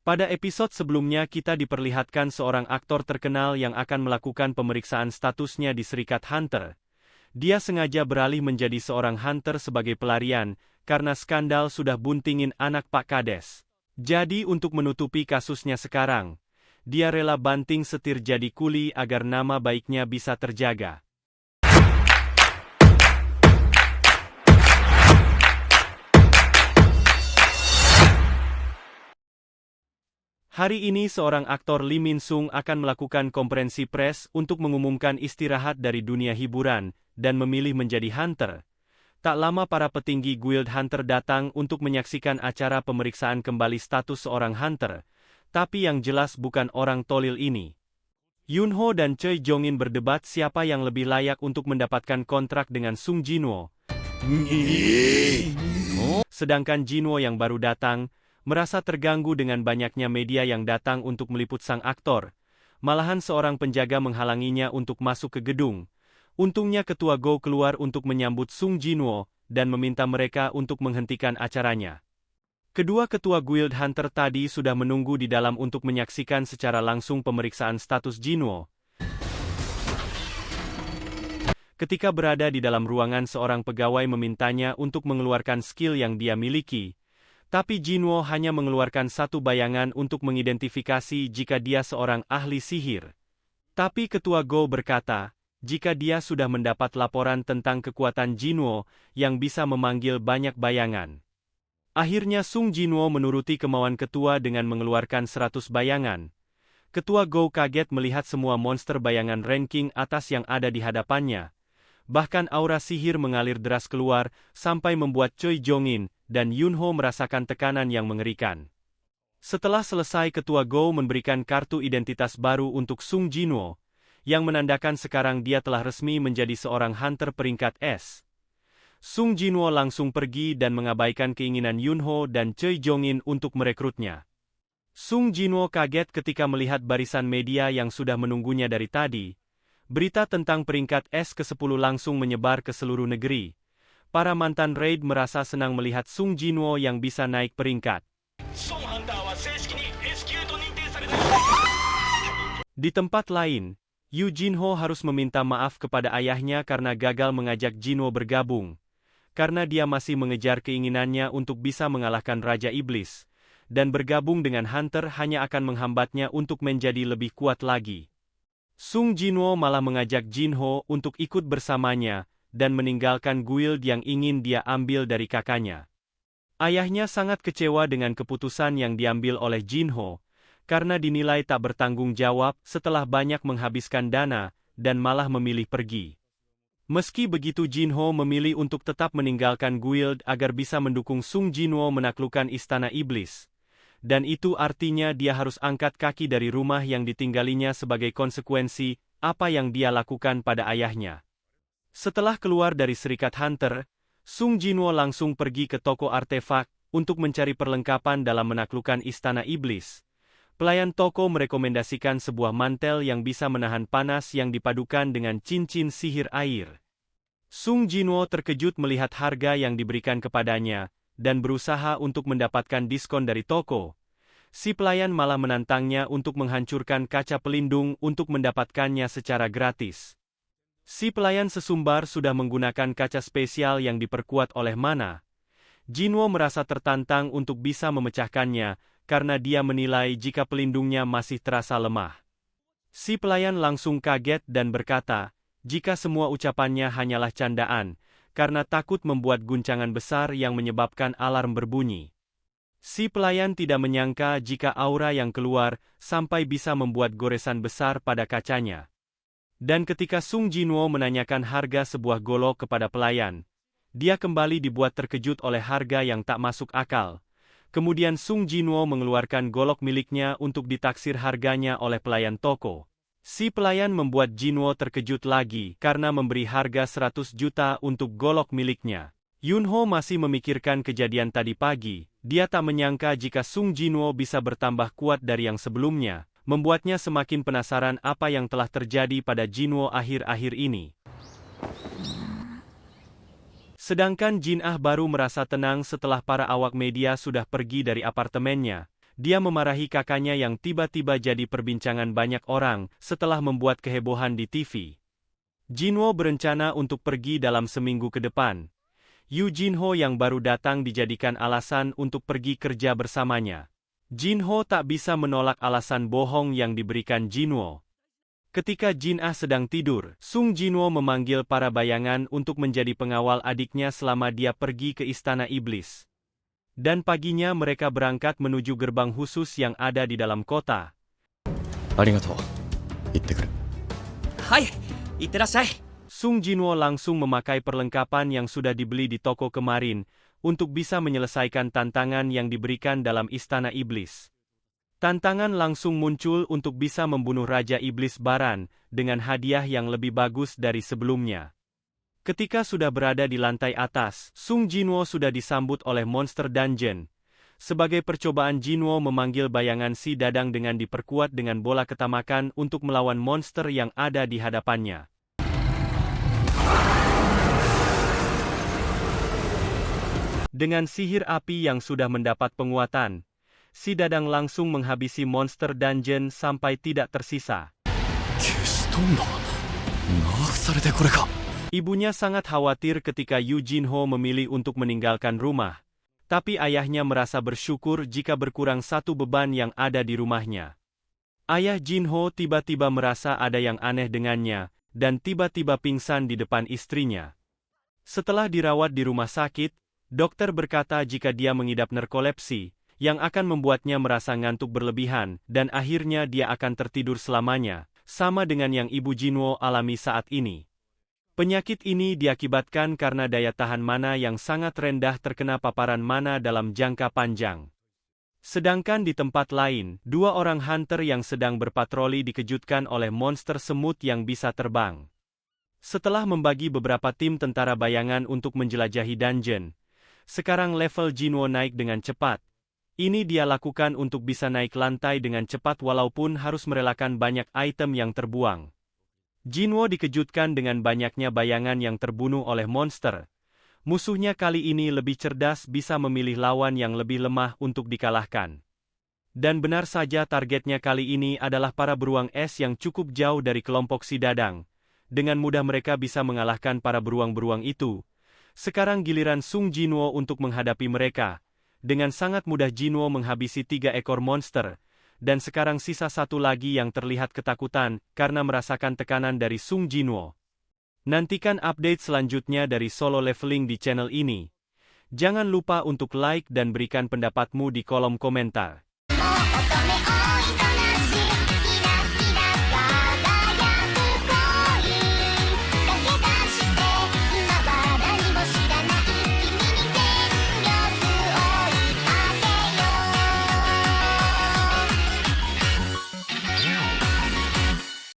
Pada episode sebelumnya kita diperlihatkan seorang aktor terkenal yang akan melakukan pemeriksaan statusnya di Serikat Hunter. Dia sengaja beralih menjadi seorang hunter sebagai pelarian, karena skandal sudah buntingin anak Pak Kades. Jadi untuk menutupi kasusnya sekarang, dia rela banting setir jadi kuli agar nama baiknya bisa terjaga. Hari ini seorang aktor Lee Min Sung akan melakukan konferensi pers untuk mengumumkan istirahat dari dunia hiburan dan memilih menjadi hunter. Tak lama para petinggi Guild Hunter datang untuk menyaksikan acara pemeriksaan kembali status seorang hunter, tapi yang jelas bukan orang tolil ini. Yunho dan Choi Jongin berdebat siapa yang lebih layak untuk mendapatkan kontrak dengan Sung Jinwoo. Sedangkan Jinwoo yang baru datang, merasa terganggu dengan banyaknya media yang datang untuk meliput sang aktor. Malahan seorang penjaga menghalanginya untuk masuk ke gedung. Untungnya Ketua Go keluar untuk menyambut Sung Jinwoo dan meminta mereka untuk menghentikan acaranya. Kedua ketua Guild Hunter tadi sudah menunggu di dalam untuk menyaksikan secara langsung pemeriksaan status Jinwoo. Ketika berada di dalam ruangan, seorang pegawai memintanya untuk mengeluarkan skill yang dia miliki. Tapi Jinwoo hanya mengeluarkan satu bayangan untuk mengidentifikasi jika dia seorang ahli sihir. Tapi Ketua Go berkata, jika dia sudah mendapat laporan tentang kekuatan Jinwoo yang bisa memanggil banyak bayangan. Akhirnya Sung Jinwoo menuruti kemauan ketua dengan mengeluarkan 100 bayangan. Ketua Go kaget melihat semua monster bayangan ranking atas yang ada di hadapannya. Bahkan aura sihir mengalir deras keluar, sampai membuat Choi Jongin dan Yunho merasakan tekanan yang mengerikan. Setelah selesai, Ketua Go memberikan kartu identitas baru untuk Sung Jinwoo, yang menandakan sekarang dia telah resmi menjadi seorang hunter peringkat S. Sung Jinwoo langsung pergi dan mengabaikan keinginan Yunho dan Choi Jongin untuk merekrutnya. Sung Jinwoo kaget ketika melihat barisan media yang sudah menunggunya dari tadi. Berita tentang peringkat S ke-10 langsung menyebar ke seluruh negeri. Para mantan raid merasa senang melihat Sung Jinwoo yang bisa naik peringkat. Di tempat lain, Yu Jinho harus meminta maaf kepada ayahnya karena gagal mengajak Jinwoo bergabung. Karena dia masih mengejar keinginannya untuk bisa mengalahkan Raja Iblis, dan bergabung dengan Hunter hanya akan menghambatnya untuk menjadi lebih kuat lagi. Sung Jinwoo malah mengajak Jinho untuk ikut bersamanya, dan meninggalkan guild yang ingin dia ambil dari kakaknya. Ayahnya sangat kecewa dengan keputusan yang diambil oleh Jinho, karena dinilai tak bertanggung jawab setelah banyak menghabiskan dana, dan malah memilih pergi. Meski begitu, Jinho memilih untuk tetap meninggalkan guild agar bisa mendukung Sung Jinwoo menaklukkan Istana Iblis. Dan itu artinya dia harus angkat kaki dari rumah yang ditinggalinya sebagai konsekuensi apa yang dia lakukan pada ayahnya. Setelah keluar dari Serikat Hunter, Sung Jinwoo langsung pergi ke toko artefak untuk mencari perlengkapan dalam menaklukkan Istana Iblis. Pelayan toko merekomendasikan sebuah mantel yang bisa menahan panas yang dipadukan dengan cincin sihir air. Sung Jinwoo terkejut melihat harga yang diberikan kepadanya, dan berusaha untuk mendapatkan diskon dari toko. Si pelayan malah menantangnya untuk menghancurkan kaca pelindung untuk mendapatkannya secara gratis. Si pelayan sesumbar sudah menggunakan kaca spesial yang diperkuat oleh mana. Jinwoo merasa tertantang untuk bisa memecahkannya, karena dia menilai jika pelindungnya masih terasa lemah. Si pelayan langsung kaget dan berkata, jika semua ucapannya hanyalah candaan, karena takut membuat guncangan besar yang menyebabkan alarm berbunyi. Si pelayan tidak menyangka jika aura yang keluar sampai bisa membuat goresan besar pada kacanya. Dan ketika Sung Jinwoo menanyakan harga sebuah golok kepada pelayan, dia kembali dibuat terkejut oleh harga yang tak masuk akal. Kemudian Sung Jinwoo mengeluarkan golok miliknya untuk ditaksir harganya oleh pelayan toko. Si pelayan membuat Jinwoo terkejut lagi karena memberi harga 100 juta untuk golok miliknya. Yunho masih memikirkan kejadian tadi pagi. Dia tak menyangka jika Sung Jinwoo bisa bertambah kuat dari yang sebelumnya, membuatnya semakin penasaran apa yang telah terjadi pada Jinwoo akhir-akhir ini. Sedangkan Jin Ah baru merasa tenang setelah para awak media sudah pergi dari apartemennya. dia memarahi kakaknya yang tiba-tiba jadi perbincangan banyak orang setelah membuat kehebohan di TV. Jinwo berencana untuk pergi dalam seminggu ke depan. Yu Jinho yang baru datang dijadikan alasan untuk pergi kerja bersamanya. Jinho tak bisa menolak alasan bohong yang diberikan Jinwo. Ketika Jin-ah sedang tidur, Sung Jinwo memanggil para bayangan untuk menjadi pengawal adiknya selama dia pergi ke Istana Iblis. Dan paginya mereka berangkat menuju gerbang khusus yang ada di dalam kota. Hai, itterashai. Sung Jinwo langsung memakai perlengkapan yang sudah dibeli di toko kemarin untuk bisa menyelesaikan tantangan yang diberikan dalam Istana Iblis. Tantangan langsung muncul untuk bisa membunuh Raja Iblis Baran dengan hadiah yang lebih bagus dari sebelumnya. Ketika sudah berada di lantai atas, Sung Jinwo sudah disambut oleh monster dungeon. Sebagai percobaan Jinwo memanggil bayangan si Dadang dengan diperkuat dengan bola ketamakan untuk melawan monster yang ada di hadapannya. Dengan sihir api yang sudah mendapat penguatan, si Dadang langsung menghabisi monster dungeon sampai tidak tersisa. Ibunya sangat khawatir ketika Yu Jinho memilih untuk meninggalkan rumah. Tapi ayahnya merasa bersyukur jika berkurang satu beban yang ada di rumahnya. Ayah Jinho tiba-tiba merasa ada yang aneh dengannya, dan tiba-tiba pingsan di depan istrinya. Setelah dirawat di rumah sakit, dokter berkata jika dia mengidap narkolepsi, yang akan membuatnya merasa ngantuk berlebihan, dan akhirnya dia akan tertidur selamanya, sama dengan yang Ibu Jinwo alami saat ini. Penyakit ini diakibatkan karena daya tahan mana yang sangat rendah terkena paparan mana dalam jangka panjang. Sedangkan di tempat lain, dua orang hunter yang sedang berpatroli dikejutkan oleh monster semut yang bisa terbang. Setelah membagi beberapa tim tentara bayangan untuk menjelajahi dungeon, sekarang level Jinwo naik dengan cepat. Ini dia lakukan untuk bisa naik lantai dengan cepat walaupun harus merelakan banyak item yang terbuang. Jinwo dikejutkan dengan banyaknya bayangan yang terbunuh oleh monster. Musuhnya kali ini lebih cerdas bisa memilih lawan yang lebih lemah untuk dikalahkan. Dan benar saja targetnya kali ini adalah para beruang es yang cukup jauh dari kelompok si Dadang. Dengan mudah mereka bisa mengalahkan para beruang-beruang itu. Sekarang giliran Sung Jinwo untuk menghadapi mereka. Dengan sangat mudah Jinwo menghabisi 3 ekor monster. Dan sekarang sisa satu lagi yang terlihat ketakutan karena merasakan tekanan dari Sung Jinwo. Nantikan update selanjutnya dari Solo Leveling di channel ini. Jangan lupa untuk like dan berikan pendapatmu di kolom komentar.